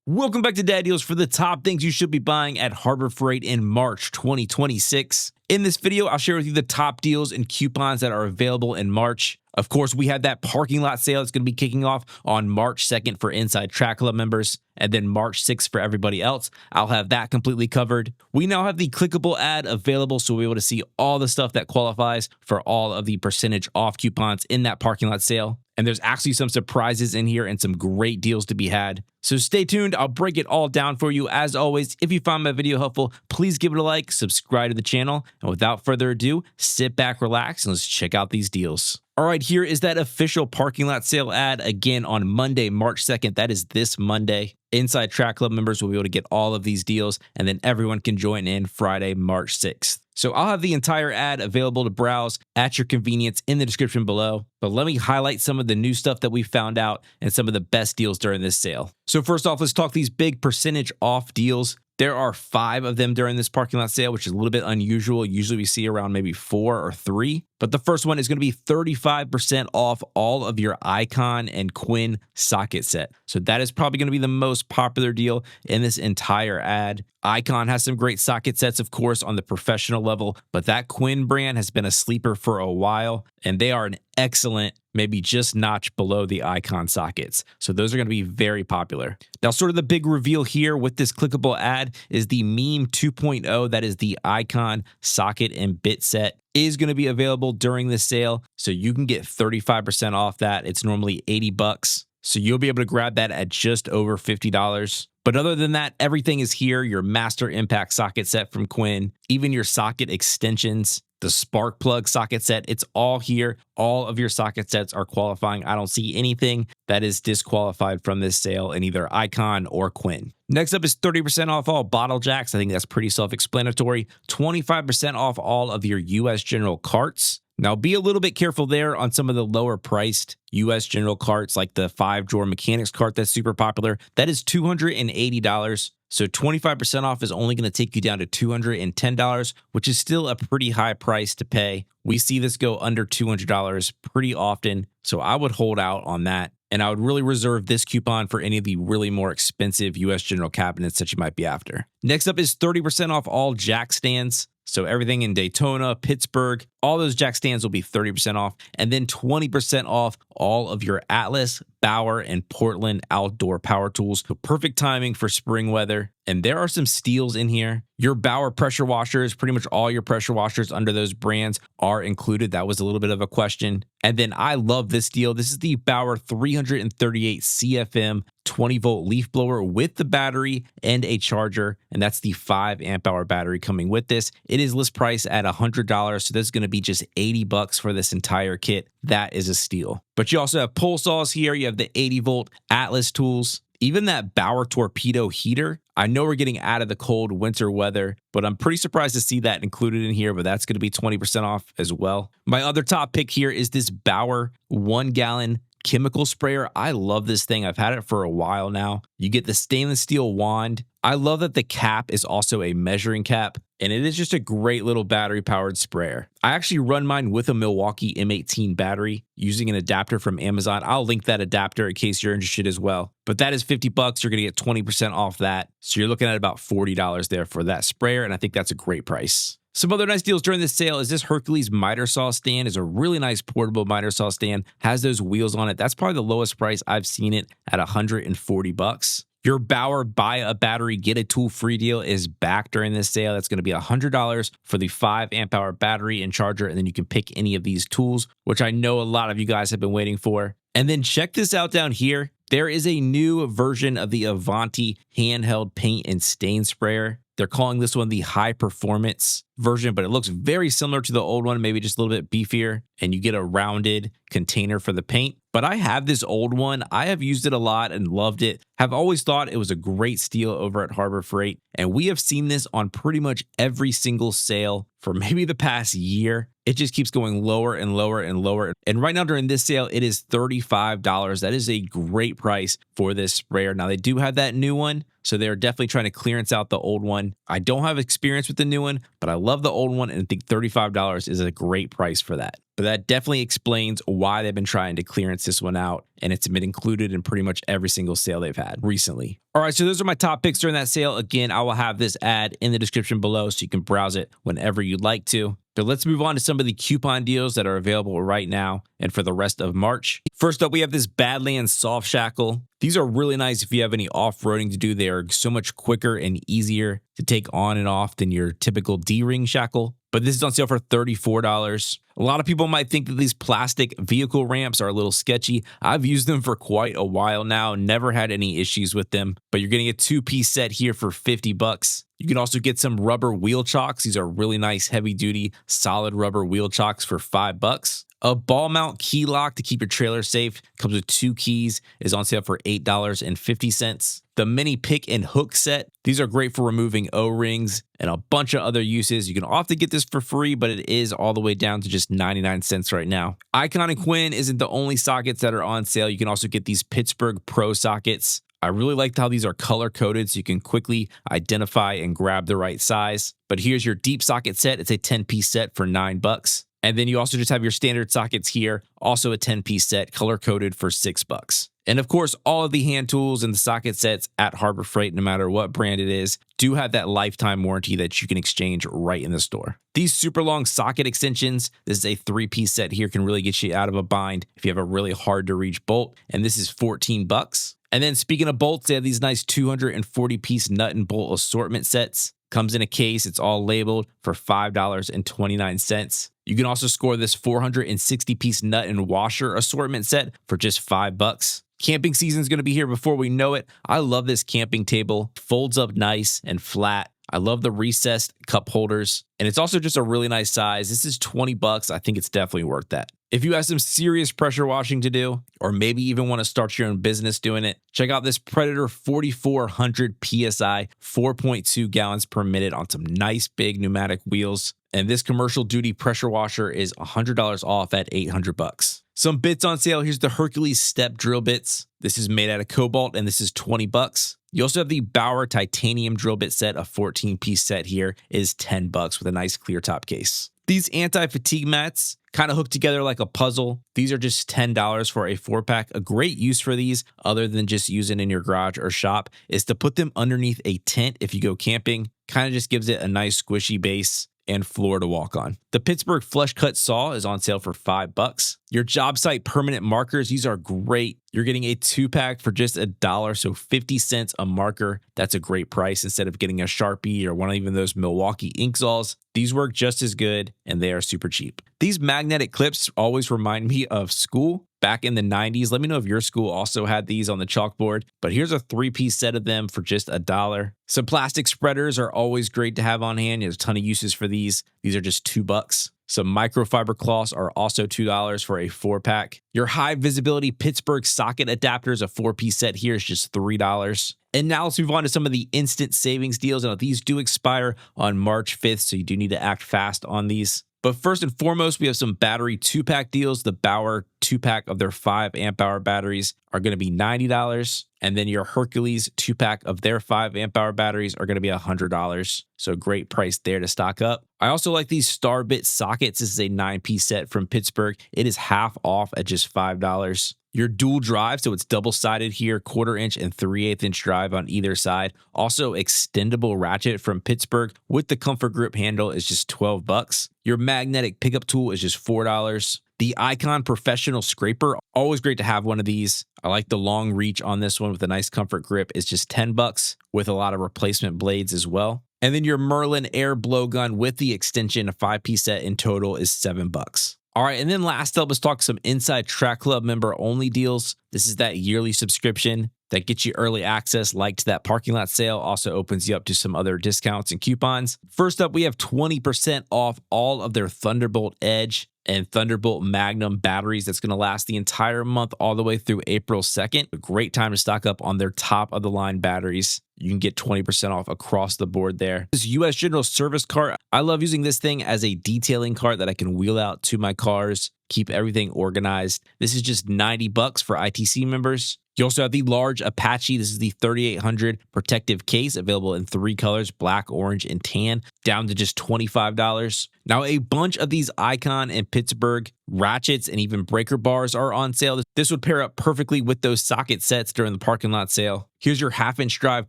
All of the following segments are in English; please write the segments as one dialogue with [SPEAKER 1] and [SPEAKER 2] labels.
[SPEAKER 1] Welcome back to Dad Deals for the top things you should be buying at Harbor Freight in March 2026. In this video, I'll share with you the top deals and coupons that are available in March. Of course, we have that parking lot sale. It's going to be kicking off on March 2nd for Inside Track Club members, and then March 6th for everybody else. I'll have that completely covered. We now have the clickable ad available, so we'll be able to see all the stuff that qualifies for all of the percentage off coupons in that parking lot sale. And there's actually some surprises in here and some great deals to be had. So stay tuned. I'll break it all down for you. As always, if you found my video helpful, please give it a like, subscribe to the channel. And without further ado, sit back, relax, and let's check out these deals. All right, here is that official parking lot sale ad again on Monday, March 2nd. That is this Monday. Inside Track Club members will be able to get all of these deals, and then everyone can join in Friday, March 6th. So I'll have the entire ad available to browse at your convenience in the description below. But let me highlight some of the new stuff that we found out and some of the best deals during this sale. So first off, let's talk these big percentage off deals. There are 5 of them during this parking lot sale, which is a little bit unusual. Usually we see around maybe 4 or 3. But the first one is going to be 35% off all of your Icon and Quinn socket set. So that is probably going to be the most popular deal in this entire ad. Icon has some great socket sets, of course, on the professional level, but that Quinn brand has been a sleeper for a while, and they are an excellent, maybe just notch below the Icon sockets. So those are going to be very popular. Now, sort of the big reveal here with this clickable ad is the Meme 2.0, that is the Icon socket and bit set, is going to be available during this sale. So you can get 35% off that. It's normally $80. So you'll be able to grab that at just over $50. But other than that, everything is here. Your Master Impact socket set from Quinn, even your socket extensions, the spark plug socket set, it's all here. All of your socket sets are qualifying. I don't see anything that is disqualified from this sale in either Icon or Quinn. Next up is 30% off all bottle jacks. I think that's pretty self-explanatory. 25% off all of your US General carts. Now, be a little bit careful there on some of the lower priced US General carts, like the 5-drawer mechanics cart that's super popular. That is $280. So 25% off is only going to take you down to $210, which is still a pretty high price to pay. We see this go under $200 pretty often, so I would hold out on that. And I would really reserve this coupon for any of the really more expensive US General cabinets that you might be after. Next up is 30% off all jack stands. So everything in Daytona, Pittsburgh, all those jack stands will be 30% off. And then 20% off all of your Atlas, Bauer, and Portland outdoor power tools. So perfect timing for spring weather. And there are some steals in here. Your Bauer pressure washers, pretty much all your pressure washers under those brands are included. That was a little bit of a question. And then I love this deal. This is the Bauer 338 CFM 20-volt leaf blower with the battery and a charger. And that's the 5 amp hour battery coming with this. It is list price at $100. So this is going to be just $80 for this entire kit. That is a steal. But you also have pole saws here. You have the 80-volt Atlas tools. Even that Bauer torpedo heater. I know we're getting out of the cold winter weather, but I'm pretty surprised to see that included in here, but that's going to be 20% off as well. My other top pick here is this Bauer 1-gallon chemical sprayer. I love this thing. I've had it for a while now. You get the stainless steel wand. I love that the cap is also a measuring cap, and it is just a great little battery-powered sprayer. I actually run mine with a Milwaukee M18 battery using an adapter from Amazon. I'll link that adapter in case you're interested as well. But that is $50. You're going to get 20% off that. So you're looking at about $40 there for that sprayer, and I think that's a great price. Some other nice deals during this sale is this Hercules miter saw stand. Is a really nice portable miter saw stand. Has those wheels on it. That's probably the lowest price I've seen it at $140. Your Bauer buy a battery, get a tool free deal is back during this sale. That's going to be $100 for the 5 amp hour battery and charger. And then you can pick any of these tools, which I know a lot of you guys have been waiting for. And then check this out down here. There is a new version of the Avanti handheld paint and stain sprayer. They're calling this one the high performance version, but it looks very similar to the old one, maybe just a little bit beefier, and you get a rounded container for the paint. But I have this old one. I have used it a lot and loved it. Have always thought it was a great steal over at Harbor Freight, and we have seen this on pretty much every single sale for maybe the past year. It just keeps going lower and lower and lower. And right now during this sale, it is $35. That is a great price for this sprayer. Now they do have that new one, so they're definitely trying to clearance out the old one. I don't have experience with the new one, but I love the old one and think $35 is a great price for that. but that definitely explains why they've been trying to clearance this one out, and it's been included in pretty much every single sale they've had recently. All right, so those are my top picks during that sale. Again, I will have this ad in the description below so you can browse it whenever you'd like to. But let's move on to some of the coupon deals that are available right now and for the rest of March. First up, we have this Badlands Soft Shackle. These are really nice if you have any off-roading to do. They are so much quicker and easier to take on and off than your typical D-ring shackle. But this is on sale for $34. A lot of people might think that these plastic vehicle ramps are a little sketchy. I've used them for quite a while now, never had any issues with them, but you're getting a 2-piece set here for $50. You can also get some rubber wheel chocks. These are really nice, heavy-duty, solid rubber wheel chocks for $5. A ball mount key lock to keep your trailer safe, comes with 2 keys, is on sale for $8.50. The mini pick and hook set. These are great for removing O-rings and a bunch of other uses. You can often get this for free, but it is all the way down to just 99 cents right now. Icon and Quinn isn't the only sockets that are on sale. You can also get these Pittsburgh Pro sockets. I really liked how these are color coded so you can quickly identify and grab the right size. But here's your deep socket set. It's a 10-piece set for $9. And then you also just have your standard sockets here, also a 10-piece set, color-coded for $6. And of course, all of the hand tools and the socket sets at Harbor Freight, no matter what brand it is, do have that lifetime warranty that you can exchange right in the store. These super long socket extensions, this is a 3-piece set here, can really get you out of a bind if you have a really hard-to-reach bolt, and this is $14. And then speaking of bolts, they have these nice 240-piece nut and bolt assortment sets. Comes in a case, it's all labeled for $5.29. You can also score this 460-piece nut and washer assortment set for just $5. Camping season is going to be here before we know it. I love this camping table. Folds up nice and flat. I love the recessed cup holders, and it's also just a really nice size. This is $20. I think it's definitely worth that. If you have some serious pressure washing to do, or maybe even want to start your own business doing it, check out this Predator 4400 PSI, 4.2 gallons per minute on some nice big pneumatic wheels. And this commercial duty pressure washer is $100 off at $800. Some bits on sale. Here's the Hercules step drill bits. This is made out of cobalt, and this is $20. You also have the Bauer titanium drill bit set, a 14-piece set here, is $10 with a nice clear top case. These anti-fatigue mats kind of hook together like a puzzle. These are just $10 for a 4-pack. A great use for these, other than just using in your garage or shop, is to put them underneath a tent if you go camping. Kind of just gives it a nice squishy base and floor to walk on. The Pittsburgh flush cut saw is on sale for $5. Your job site permanent markers, these are great. You're getting a 2-pack for just $1, so 50 cents a marker. That's a great price instead of getting a Sharpie or one of even those Milwaukee ink saws. These work just as good, and they are super cheap. These magnetic clips always remind me of school. Back in the 90s, let me know if your school also had these on the chalkboard, but here's a 3-piece set of them for just $1. Some plastic spreaders are always great to have on hand. There's a ton of uses for these. These are just $2. Some microfiber cloths are also $2 for a 4-pack. Your high visibility Pittsburgh socket adapters, a 4-piece set here, is just $3. And now let's move on to some of the instant savings deals. Now, these do expire on March 5th, so you do need to act fast on these. But first and foremost, we have some battery 2-pack deals. The Bauer 2-pack of their 5 amp hour batteries are going to be $90. And then your Hercules 2-pack of their 5 amp hour batteries are going to be $100. So great price there to stock up. I also like these Starbit sockets. This is a 9-piece set from Pittsburgh. It is half off at just $5. Your dual drive, so it's double-sided here, 1/4 inch and 3/8 inch drive on either side. Also extendable ratchet from Pittsburgh with the comfort grip handle is just $12. Your magnetic pickup tool is just $4. The Icon Professional Scraper, always great to have one of these. I like the long reach on this one with a nice comfort grip. It's just $10 with a lot of replacement blades as well. And then your Merlin Air Blowgun with the extension, a 5-piece set in total, is $7. All right, and then last up, let's talk some Inside Track Club member only deals. This is that yearly subscription that gets you early access, like to that parking lot sale, also opens you up to some other discounts and coupons. First up, we have 20% off all of their Thunderbolt Edge and Thunderbolt Magnum batteries. That's going to last the entire month all the way through April 2nd. A great time to stock up on their top of the line batteries. You can get 20% off across the board there. This US General Service cart, I love using this thing as a detailing cart that I can wheel out to my cars, keep everything organized. This is just $90 for ITC members. You also have the large Apache. This is the 3800 protective case, available in 3 colors, black, orange, and tan, down to just $25. Now, a bunch of these Icon and Pittsburgh ratchets and even breaker bars are on sale. This would pair up perfectly with those socket sets during the parking lot sale. Here's your half-inch drive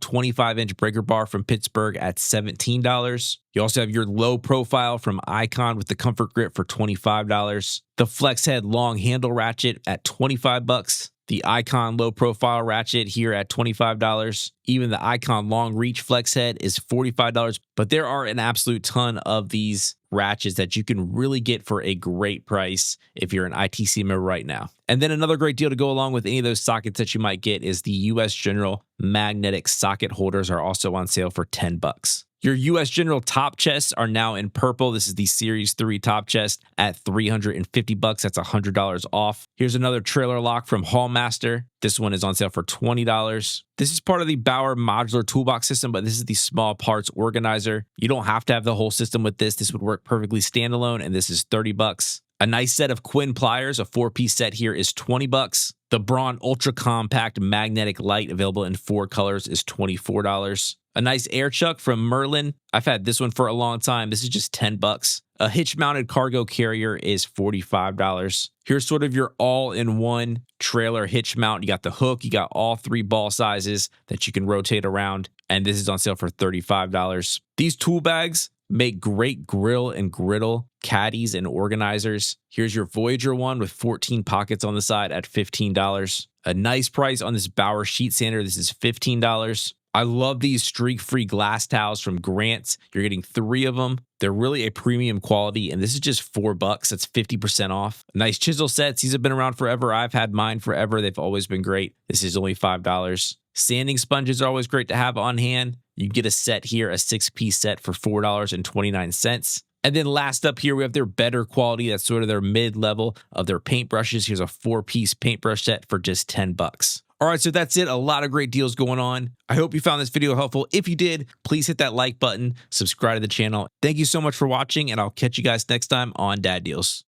[SPEAKER 1] 25-inch breaker bar from Pittsburgh at $17. You also have your low profile from Icon with the comfort grip for $25. The flex head long handle ratchet at $25. The Icon low profile ratchet here at $25. Even the Icon long reach flex head is $45. But there are an absolute ton of these ratchets that you can really get for a great price if you're an ITC member right now. And then another great deal to go along with any of those sockets that you might get is the US General magnetic socket holders are also on sale for $10. Your US General top chests are now in purple. This is the Series 3 top chest at $350. That's $100 off. Here's another trailer lock from Hallmaster. This one is on sale for $20. This is part of the Bauer modular toolbox system, but this is the small parts organizer. You don't have to have the whole system with this. This would work perfectly standalone, and this is $30. A nice set of Quinn pliers, a 4-piece set here, is $20. The Braun Ultra Compact Magnetic Light, available in 4 colors, is $24. A nice air chuck from Merlin. I've had this one for a long time. This is just $10. A hitch-mounted cargo carrier is $45. Here's sort of your all-in-one trailer hitch mount. You got the hook. You got all 3 ball sizes that you can rotate around. And this is on sale for $35. These tool bags make great grill and griddle caddies and organizers. Here's your Voyager one with 14 pockets on the side at $15. A nice price on this Bauer sheet sander. This is $15. I love these streak-free glass towels from Grant's. You're getting 3 of them. They're really a premium quality, and this is just $4. That's 50% off. Nice chisel sets. These have been around forever. I've had mine forever. They've always been great. This is only $5. Sanding sponges are always great to have on hand. You get a set here, a 6-piece set for $4.29. And then last up here, we have their better quality. That's sort of their mid-level of their paintbrushes. Here's a 4-piece paintbrush set for just $10. All right, so that's it. A lot of great deals going on. I hope you found this video helpful. If you did, please hit that like button, subscribe to the channel. Thank you so much for watching, and I'll catch you guys next time on Dad Deals.